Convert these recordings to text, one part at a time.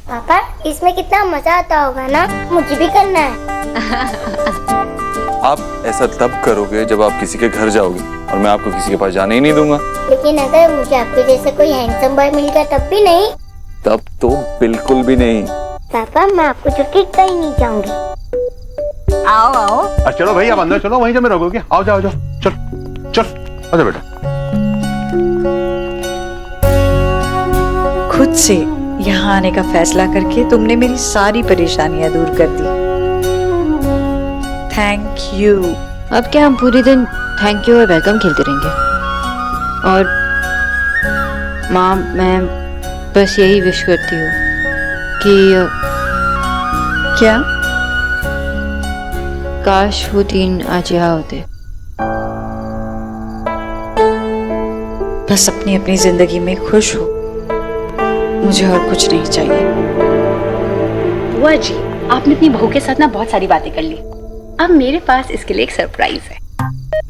पापा इसमें कितना मजा आता होगा ना, मुझे भी करना है। आप ऐसा तब करोगे जब आप किसी के घर जाओगे, और मैं आपको किसी के पास जाने ही नहीं दूंगा। लेकिन अगर मुझे आपके जैसे कोई हैंडसम बॉय मिल गया तब भी नहीं? तब तो बिल्कुल भी नहीं। पापा मैं आपको छोड़ के कहीं नहीं जाऊंगी। आओ आओ। चलो भाई आप अंदर चलो, वहीं जब मैं रहोगे। आओ जाओ जाओ, चल चल आजा बेटा। खुद से यहाँ आने का फैसला करके तुमने मेरी सारी परेशानियां दूर कर दी। Thank you. अब क्या हम पूरे दिन थैंक यू और वेलकम खेलते रहेंगे? और माँ, मैं बस यही विश करती हूँ कि क्या? काश वो 3 आज यहाँ होते। बस अपनी अपनी जिंदगी में खुश हो, मुझे और कुछ नहीं चाहिए। बुआ जी, आपने अपनी बहू के साथ ना बहुत सारी बातें कर ली। अब मेरे पास इसके लिए एक सरप्राइज है।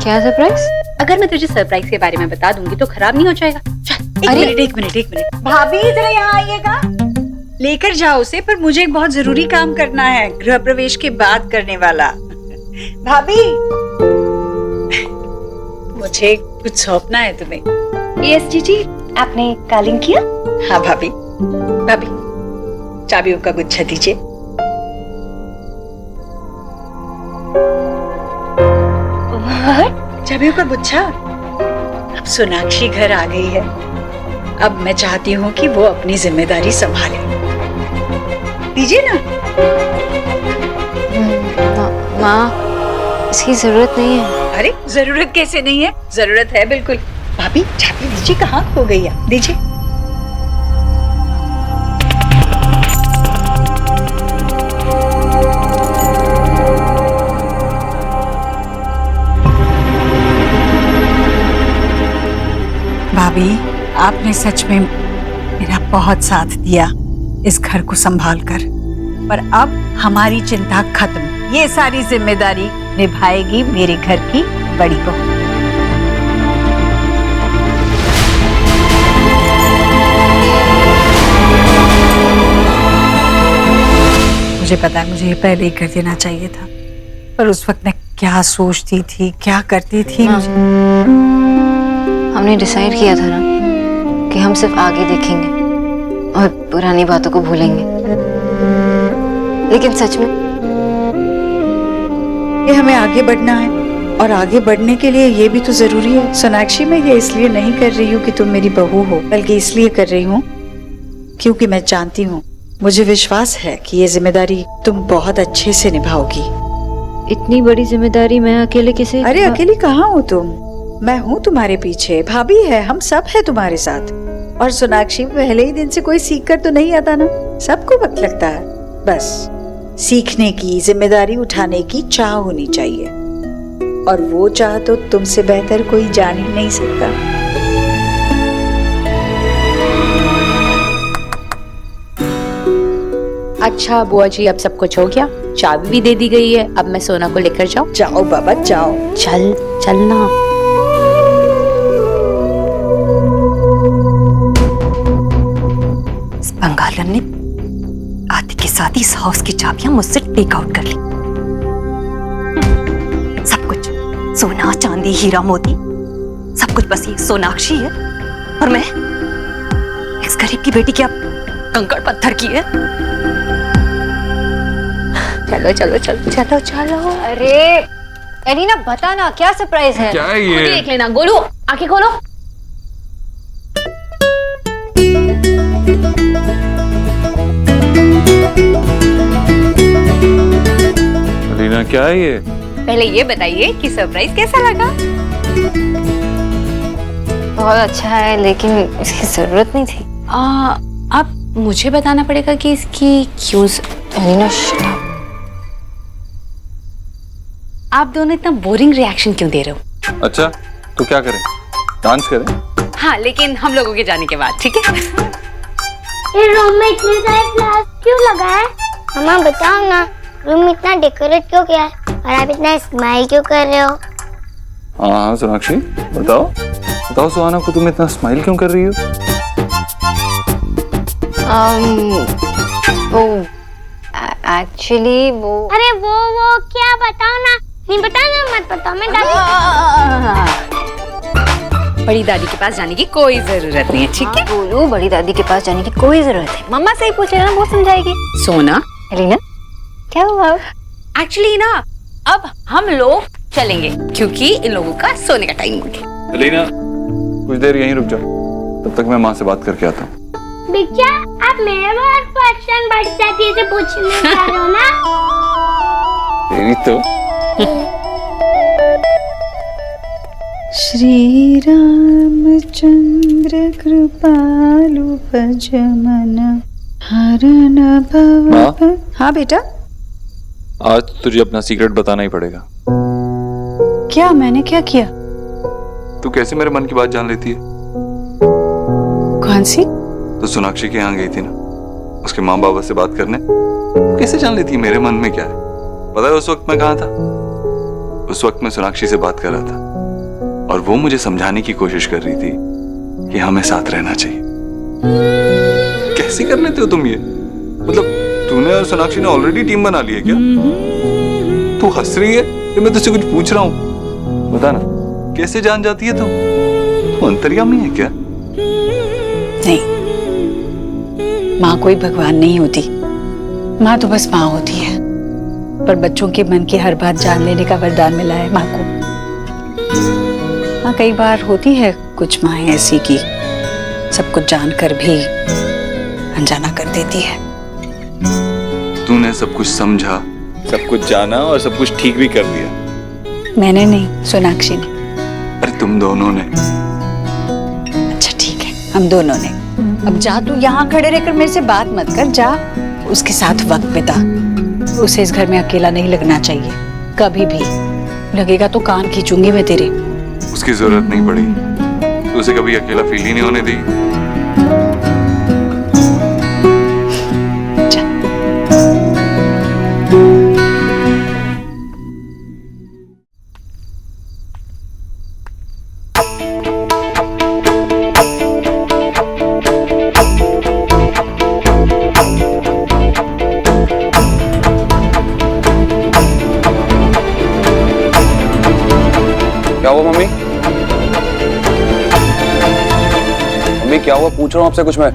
क्या सरप्राइज? अगर मैं तुझे सरप्राइज के बारे में बता दूंगी तो खराब नहीं हो जाएगा? एक मिनट। भाभी जरा यहाँ आइएगा। लेकर जाओ उसे, पर मुझे एक बहुत जरूरी काम करना है, गृह प्रवेश के बाद करने वाला। भाभी, मुझे कुछ सौंपना है तुम्हें। यस जीजी, आपने कॉलिंग किया? हाँ भाभी। भाभी, चाबियों का गुच्छा दीजिए। चाबियों का गुच्छा। अब सोनाक्षी घर आ गई है, अब मैं चाहती हूँ कि वो अपनी जिम्मेदारी संभाले। दीजिए ना। माँ, इसकी जरूरत नहीं है। अरे जरूरत कैसे नहीं है? जरूरत है बिल्कुल। भाभी चाबी दीजिए, कहाँ खो गई है? दीजिए। भाभी, आपने सच में मेरा बहुत साथ दिया इस घर को संभाल कर, पर अब हमारी चिंता खत्म। ये सारी जिम्मेदारी निभाएगी मेरे घर की बड़ी बहू। मुझे पता है मुझे ये पहले ही कर देना चाहिए था, पर उस वक्त मैं क्या सोचती थी, क्या करती थी। हमने डिसाइड किया था ना कि हम सिर्फ आगे देखेंगे और पुरानी बातों को भूलेंगे, लेकिन सच में ये हमें आगे बढ़ना है, और आगे बढ़ने के लिए ये भी तो जरूरी है। सोनाक्षी, मैं ये इसलिए नहीं कर रही हूँ कि तुम मेरी बहू हो, बल्कि इसलिए कर रही हूँ क्योंकि मैं जानती हूँ, मुझे विश्वास है कि ये जिम्मेदारी तुम बहुत अच्छे से निभाओगी। इतनी बड़ी जिम्मेदारी मैं अकेले कैसे? अरे अकेली कहाँ हो तुम? मैं हूँ तुम्हारे पीछे, भाभी है, हम सब है तुम्हारे साथ। और सोनाक्षी, पहले ही दिन से कोई सीख कर तो नहीं आता ना, सबको वक्त लगता है। बस सीखने की, जिम्मेदारी उठाने की चाह होनी चाहिए, और वो चाह तो तुमसे बेहतर कोई जान ही नहीं सकता। अच्छा बुआ जी, अब सब कुछ हो गया, चाबी भी दे दी गई है, अब मैं सोना को लेकर जाऊँ? जाओ बाबा जाओ। चलना। बंगालन ने आदि के साथ ही इस हाउस की चाबियां मुझसे टेक आउट कर ली। सब कुछ सोना चांदी हीरा मोती, सब कुछ बस ये सोनाक्षी है, और मैं इस गरीब की बेटी क्या कंकड़ पत्थर की है। चलो। अरे एलिना, बता ना क्या सरप्राइज है? क्या है ये? देख लेना। गोलू, आंखें खोलो। अलीना, क्या है ये? पहले ये बताइए कि सरप्राइज कैसा लगा? बहुत अच्छा है, लेकिन इसकी जरूरत नहीं थी। अब मुझे बताना पड़ेगा कि इसकी क्यों। Elina shut up. आप दोनों इतना बोरिंग रिएक्शन क्यों दे रहे हो? अच्छा तो क्या करें, डांस करें? हाँ, लेकिन हम लोगों के जाने के बाद, ठीक है? ये रूम में इतने सारे फ्लावर्स क्यों लगा है? मम्मा बताओ ना, रूम इतना डेकोरेट क्यों किया है, और आप इतना स्माइल क्यों कर रहे हो? हाँ सोनाक्षी, बताओ सुहाना को, तुम इतना स्माइल क्यों कर रही हो? वो एक्चुअली वो अरे वो क्या बताओ ना, नहीं बताना मत बताओ, मैं दादी बड़ी दादी के पास जाने की कोई जरूरत नहीं है, ठीक है? बोलो बड़ी दादी के पास जाने की कोई जरूरत है, मम्मा से ही पूछ लेना, वो समझाएगी। सोना, एलिना क्या हुआ? एक्चुअली ना अब हम लोग चलेंगे क्योंकि इन लोगों का सोने का टाइम हो गया। लीना कुछ देर यहीं रुक जाओ, तब तक मैं माँ से बात करके आता हूँ। बिटिया आप मेरे बार क्वेश्चन बड़ी दादी से पूछने जा रहे हो ना? तेरी तो श्री रामचंद्र कृपालु भजमन हरण भव। माँ? हाँ बेटा, आज तुझे अपना सीक्रेट बताना ही पड़ेगा। क्या मैंने क्या किया? तू कैसे मेरे मन की बात जान लेती है? कौन सी? तो सोनाक्षी के यहाँ गई थी ना, उसके माँ बाबा से बात करने। तू कैसे जान लेती है मेरे मन में क्या है? पता है उस वक्त मैं कहाँ था? उस वक्त मैं सोनाक्षी से बात कर रहा था और वो मुझे समझाने की कोशिश कर रही थी कि हमें साथ रहना चाहिए। कैसे कर लेते हो तुम ये? मतलब तूने और सोनाक्षी ने ऑलरेडी टीम बना ली है क्या? तू हंस रही है कि मैं तुझसे कुछ पूछ रहा हूँ? बता ना, कैसे जान जाती है तू अंतर्यामी है क्या? नहीं, माँ कोई भगवान नहीं होती, माँ तो बस माँ होती है। पर बच्चों के मन की हर बात जान लेने का वरदान मिला है माँ को। हाँ, कई बार होती है कुछ माँ ऐसी की सब कुछ जानकर भी अनजाना कर देती है। तूने सब कुछ समझा, सब कुछ जाना और सब कुछ ठीक भी कर दिया। मैंने नहीं, सोनाक्षी ने। अरे तुम दोनों ने। अच्छा ठीक है, हम दोनों ने। अब जा, तू यहाँ खड़े रहकर मेरे से बात मत कर, जा उसके साथ वक्त बिता। उसे इस घर में अकेला नहीं लगना चाहिए, कभी भी लगेगा तो कान खींचूंगी मैं तेरे। उसकी जरूरत नहीं पड़ी, तो उसे कभी अकेला फील ही नहीं होने दी। क्या हुआ मम्मी? मम्मी क्या हुआ? पूछ रहा हूँ आपसे कुछ मैं।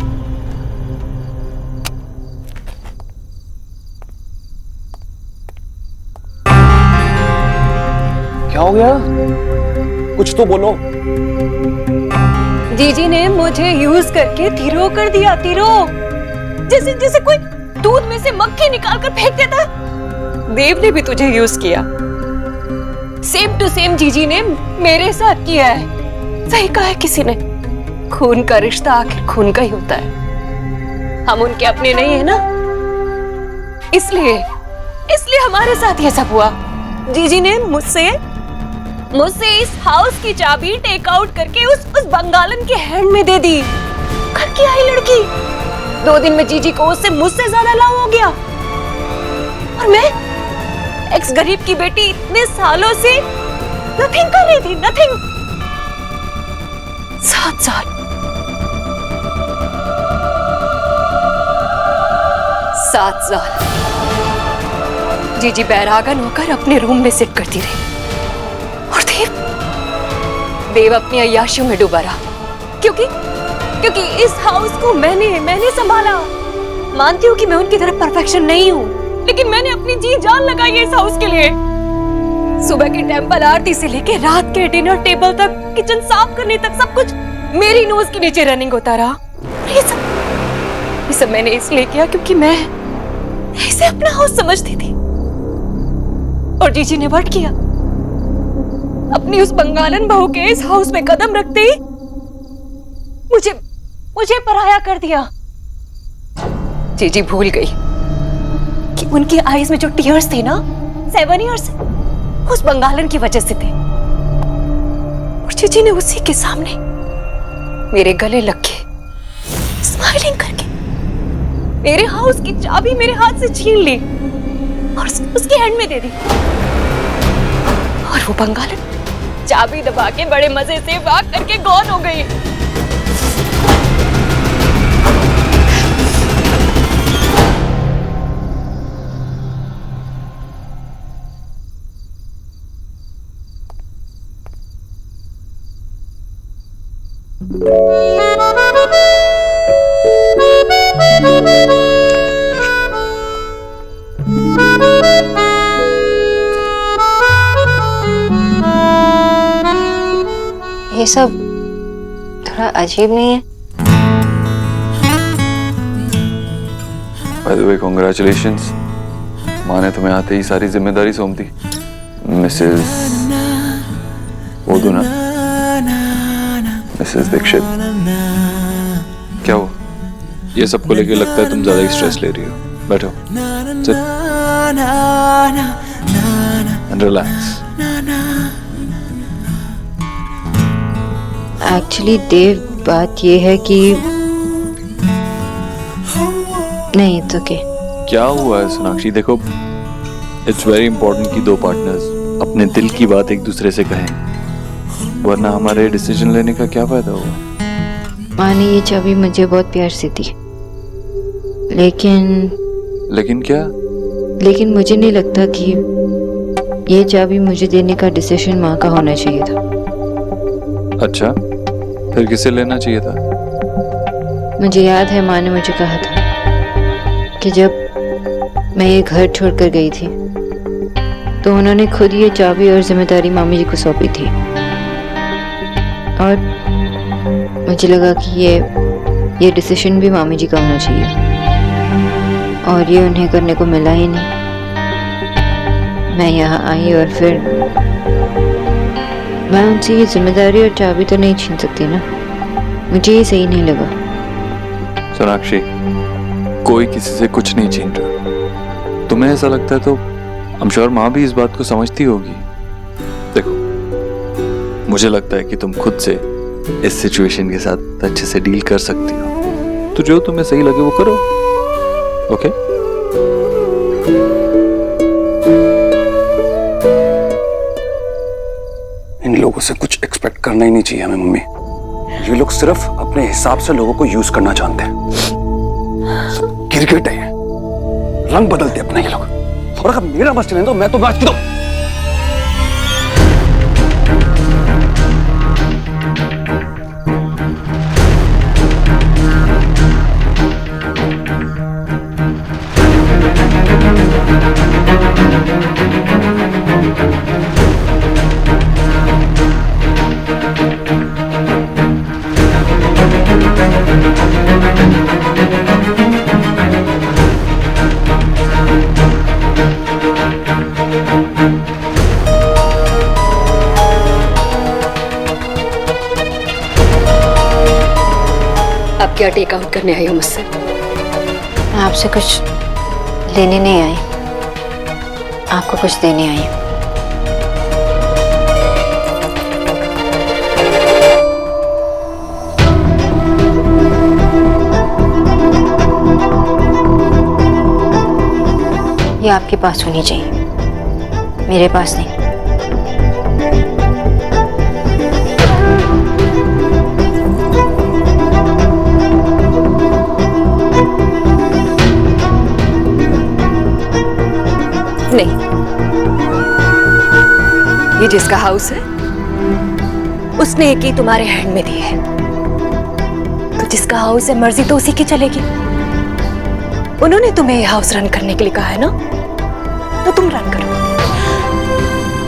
क्या हो गया? कुछ तो बोलो। जीजी ने मुझे यूज करके तिरो कर दिया, तिरो। जैसे जैसे कोई दूध में से मक्खी निकाल कर फेंक देता। देव ने भी तुझे यूज किया, सेम टू सेम जीजी ने मेरे साथ किया है। सही कहा है किसी ने, खून का रिश्ता आखिर खून का ही होता है। हम उनके अपने नहीं है ना, इसलिए हमारे साथ ये सब हुआ। जीजी ने मुझसे इस हाउस की चाबी टेक आउट करके उस बंगालन के हैंड में दे दी। घर की आई लड़की 2 दिन में जीजी को उससे मुझसे ज्यादा लव हो गया। और मैं एक्स गरीब की बेटी इतने सालों से नथिंग कर रही थी, नथिंग। 7 साल 7 साल जीजी बैरागन होकर अपने रूम में सिट करती रही और देव अपनी अय्याशियों में डूबा रहा। क्योंकि इस हाउस को मैंने संभाला। मानती हूँ कि मैं उनकी तरफ परफेक्शन नहीं हूँ, लेकिन मैंने अपनी जी जान लगाई है इस हाउस के लिए। सुबह की टेंपल आरती से लेके रात के डिनर टेबल तक, किचन साफ करने तक सब कुछ मेरी नोज के नीचे रनिंग होता रहा। ये सब मैंने इसलिए किया क्योंकि मैं इसे अपना हाउस समझती थी। और जीजी ने व्हाट किया, अपनी उस बंगालन बहू के इस हाउस में कदम रखते ही मुझे पराया कर दिया। जीजी भूल गई कि उनकी आईज में जो टीयर्स थे ना 7 इयर्स उस बंगालन की वजह से थे। और जीजी ने उसी के सामने मेरे गले लग के स्माइलिंग करके मेरे हाउस की चाबी मेरे हाथ से छीन ली और उसके हैंड में दे दी। और वो बंगालन चाबी दबा के बड़े मजे से भाग करके गॉन हो गई। ये सब थोड़ा अजीब नहीं है? बाय द वे कांग्रेचुलेशंस, माँ ने तुम्हें आते ही सारी जिम्मेदारी सौंप दी। मिसेस वो दो ना, मिसेस दीक्षित। क्या हुआ? ये सबको लेके लगता है तुम ज्यादा ही स्ट्रेस ले रही हो। बैठो, सिट एंड रिलैक्स। एक्चुअली देव, बात ये है कि नहीं तो के क्या हुआ है सोनाक्षी? देखो, इट्स वेरी इंपॉर्टेंट कि दो पार्टनर्स अपने दिल की बात एक दूसरे से कहें, वरना हमारे डिसीजन लेने का क्या फायदा होगा। माँ ने ये चाबी मुझे बहुत प्यार से दी, लेकिन क्या? लेकिन मुझे नहीं लगता कि ये चाबी मुझे देने का डिसीजन माँ का होना चाहिए था। अच्छा, फिर किसे लेना चाहिए था? मुझे याद है माँ ने मुझे कहा था कि जब मैं ये घर छोड़कर गई थी तो उन्होंने खुद ये चाबी और जिम्मेदारी मामी जी को सौंपी थी, और मुझे लगा कि ये डिसीजन भी मामी जी का होना चाहिए, और ये उन्हें करने को मिला ही नहीं। मैं यहाँ आई और फिर मैं उनसे ये जिम्मेदारी और चाबी तो नहीं छीन सकती ना, मुझे ये सही नहीं लगा। सोनाक्षी, कोई किसी से कुछ नहीं छीन रहा। तुम्हें ऐसा लगता है तो आई एम श्योर माँ भी इस बात को समझती होगी। देखो, मुझे लगता है कि तुम खुद से इस सिचुएशन के साथ अच्छे से डील कर सकती हो, तो जो तुम्हें सही लगे वो करो। ओके? इन लोगों से कुछ एक्सपेक्ट करना ही नहीं चाहिए हमें मम्मी। ये लोग सिर्फ अपने हिसाब से लोगों को यूज करना जानते हैं। क्रिकेट है, रंग बदलते अपना ये लोग। और अगर मेरा बस चले तो मैं तो मैच दो। आप क्या टेक आउट करने आई हो मुझसे? मैं आपसे कुछ लेने नहीं आई, आपको कुछ देने आई हूँ। ये आपके पास होनी चाहिए, मेरे पास नहीं। नहीं, ये जिसका हाउस है उसने एक ही तुम्हारे हैंड में दी है, तो जिसका हाउस है मर्जी तो उसी की चलेगी। उन्होंने तुम्हें ये हाउस रन करने के लिए कहा है ना, तो तुम रन करो।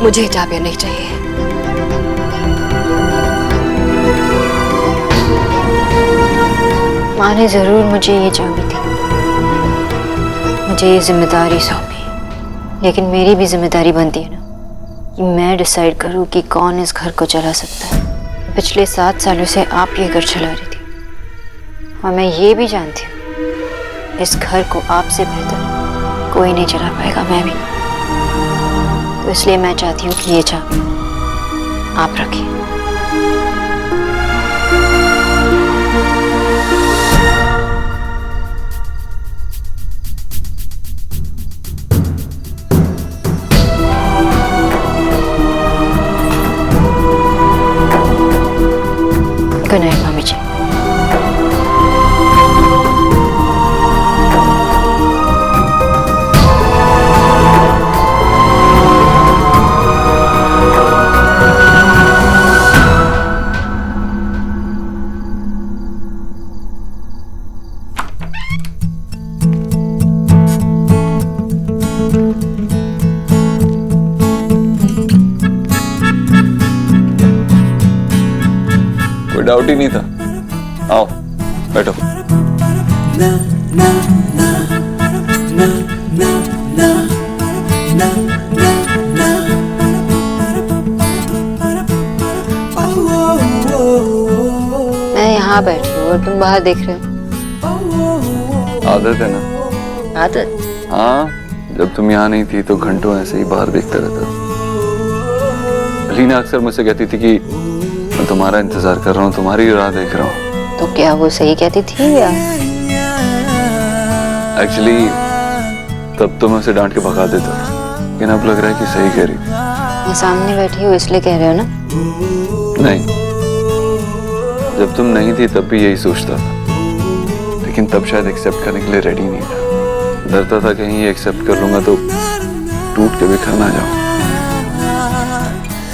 मुझे चाबियां नहीं चाहिए। माँ ने जरूर मुझे ये चाबी दी, मुझे ये जिम्मेदारी सौंपी, लेकिन मेरी भी जिम्मेदारी बनती है ना कि मैं डिसाइड करूं कि कौन इस घर को चला सकता है। पिछले 7 सालों से आप ये घर चला रही थी, और मैं ये भी जानती हूँ इस घर को आपसे बेहतर कोई नहीं चला पाएगा, मैं भी। तो इसलिए मैं चाहती हूँ कि ये चाबी आप रखिए। गुड नाइट मामी जी। डाउट ही नहीं था। आओ बैठो। मैं यहाँ बैठी हूँ और तुम बाहर देख रहे हो। आदत है ना। आदत? हाँ, जब तुम यहाँ नहीं थी तो घंटों ऐसे ही बाहर देखता रहता था। लीना अक्सर मुझसे कहती थी कि मैं तुम्हारा इंतजार कर रहा हूँ, तुम्हारी राह देख रहा हूँ। तो क्या वो सही कहती थी या? एक्चुअली तब तो मैं उसे डांट के भगा देता था, लेकिन अब लग रहा है कि सही कह रही। मैं सामने बैठी हूँ इसलिए कह रहे हो ना? नहीं, जब तुम नहीं थी तब भी यही सोचता था, लेकिन तब शायद एक्सेप्ट करने के लिए रेडी नहीं था। डरता था कहीं ये एक्सेप्ट कर लूंगा तो टूट के बिखर ना जाऊं।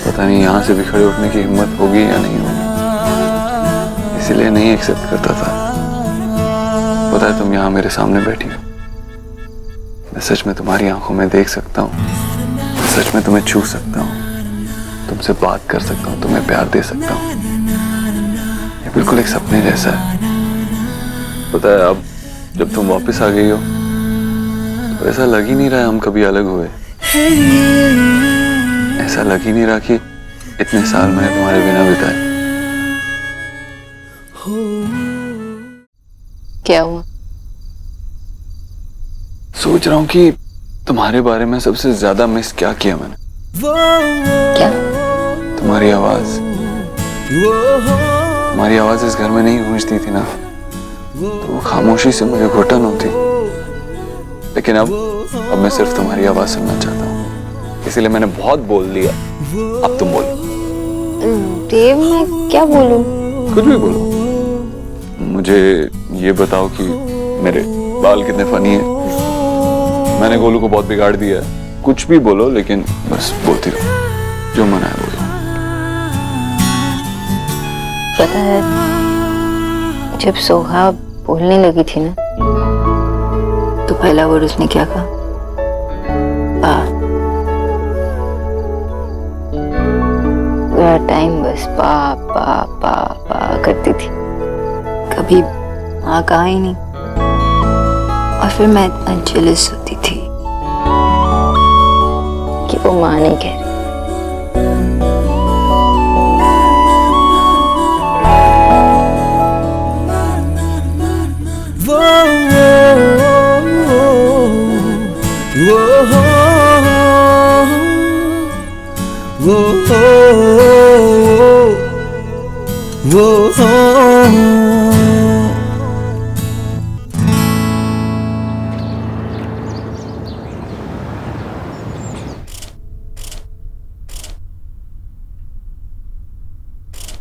पता नहीं यहाँ से भी खड़े उठने की हिम्मत होगी या नहीं होगी, इसीलिए नहीं एक्सेप्ट करता था। पता है तुम यहाँ मेरे सामने बैठी हो, मैं सच में तुम्हारी आंखों में देख सकता हूँ, सच में तुम्हें छू सकता हूँ, तुमसे बात कर सकता हूँ, तुम्हें प्यार दे सकता हूँ। ये बिल्कुल एक सपने जैसा है। पता है अब जब तुम वापस आ गई हो तो ऐसा लग ही नहीं रहा है हम कभी अलग हुए। ऐसा लग ही नहीं रहा कि इतने साल मैंने तुम्हारे बिना बिताए। क्या हुआ? सोच रहा हूँ कि तुम्हारे बारे में सबसे ज्यादा मिस क्या किया मैंने। क्या? तुम्हारी आवाज। तुम्हारी आवाज इस घर में नहीं गूंजती थी ना, तो वो खामोशी से मुझे घुटन होती। लेकिन अब मैं सिर्फ तुम्हारी आवाज सुनना चाहता हूँ, इसीलिए मैंने बहुत बोल दिया। अब तुम बोलो। देव, मैं क्या बोलूं? कुछ भी बोलो। मुझे ये बताओ कि मेरे बाल कितने फनी हैं। मैंने गोलू को बहुत बिगाड़ दिया है। कुछ भी बोलो, लेकिन बस बोलती रहो, जो मन है बोलो। पता है, जब सोहा बोलने लगी थी ना, तो पहला वर्ड उसने क्या कहा? पूरा टाइम बस पा पा पा पा करती थी, कभी माँ कहा ही नहीं। और फिर मैं इतना जेलस होती थी कि वो माँ नहीं कह रही।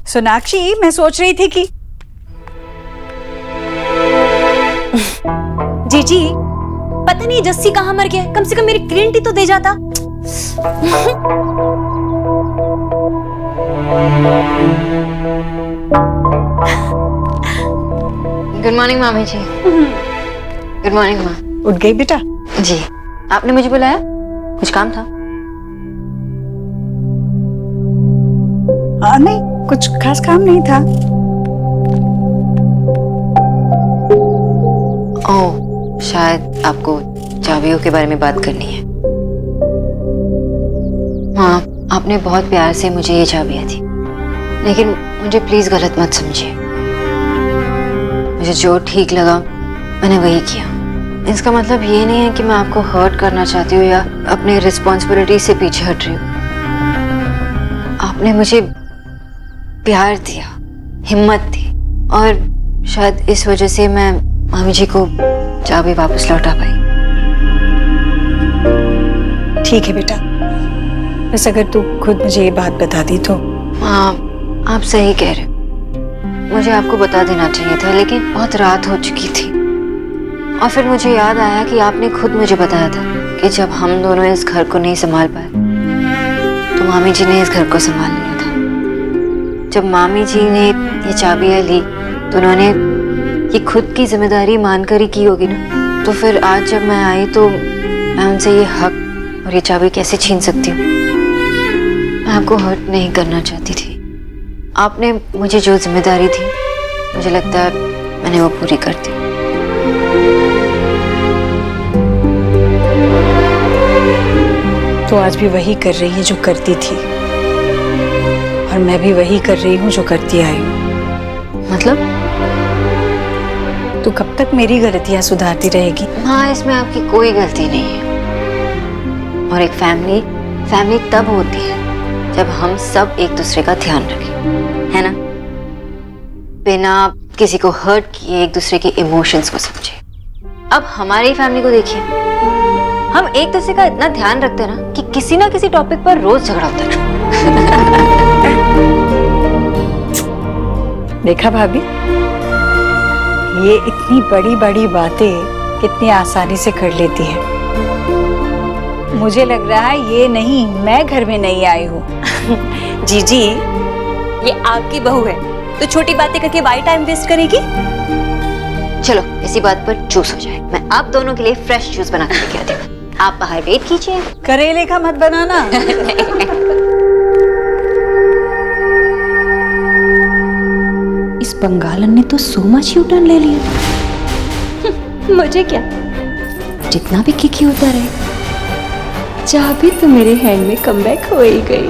सोनाक्षी, मैं सोच रही थी कि जीजी, पता नहीं जस्सी कहाँ मर गया। कम से कम मेरी ग्रीन टी तो दे जाता। गुड मॉर्निंग मामी जी। गुड मॉर्निंग माँ। उठ गई बेटा? जी, आपने मुझे बुलाया? कुछ काम था? नहीं, कुछ खास काम नहीं था। ओह, शायद आपको चाबियों के बारे में बात करनी है। हाँ, आपने बहुत प्यार से मुझे ये चाबियां दी, लेकिन मुझे प्लीज गलत मत समझिए। मुझे जो ठीक लगा मैंने वही किया। इसका मतलब ये नहीं है कि मैं आपको हर्ट करना चाहती हूँ या अपनी रिस्पॉन्सिबिलिटी से पीछे हट रही हूँ। आपने मुझे प्यार दिया, हिम्मत दी, और शायद इस वजह से मैं मामी जी को चाबी वापस लौटा पाई। ठीक है बेटा, बस अगर तू खुद मुझे ये बात बता दी तो। हाँ, आप सही कह रहे हो। मुझे आपको बता देना चाहिए था, लेकिन बहुत रात हो चुकी थी। और फिर मुझे याद आया कि आपने खुद मुझे बताया था कि जब हम दोनों इस घर को नहीं संभाल पाए तो मामी जी ने इस घर को संभाल लिया था। जब मामी जी ने ये चाबियां ली तो उन्होंने ये खुद की जिम्मेदारी मानकर ही की होगी ना। तो फिर आज जब मैं आई तो मैं उनसे ये हक और ये चाबी कैसे छीन सकती हूँ? मैं आपको हर्ट नहीं करना चाहती थी, आपने मुझे जो जिम्मेदारी थी, मुझे लगता है मैंने वो पूरी कर दी। तो आज भी वही कर रही है जो करती थी, और मैं भी वही कर रही हूँ जो करती आई हूँ। मतलब? तू कब तक मेरी गलतियां सुधारती रहेगी? हाँ, इसमें आपकी कोई गलती नहीं है। और एक फैमिली तब होती है जब हम सब एक दूसरे का ध्यान रखें, है ना? बिना किसी को हर्ट किए एक दूसरे के इमोशंस को समझे। अब हमारी फैमिली को देखिए, हम एक दूसरे का इतना ध्यान रखते हैं ना कि किसी ना किसी टॉपिक पर रोज झगड़ा होता है। देखा भाभी, ये इतनी बड़ी बड़ी बातें कितनी आसानी से कर लेती है। मुझे लग रहा है ये नहीं, मैं घर में नहीं आई हूँ। जीजी, ये आपकी बहू है तो छोटी बातें करके वाई टाइम वेस्ट करेगी? चलो इसी बात पर जूस हो जाए। मैं आप दोनों के लिए फ्रेश जूस बना के लेके आती हूँ। आप बाहर वेट कीजिए। करेले का मत बनाना। इस बंगालन ने तो सो मच यू टर्न ले लिया। मुझे क्या, जितना भी किकी होता रहे, चाबी तो मेरे हैंड में कमबैक हो ही गई।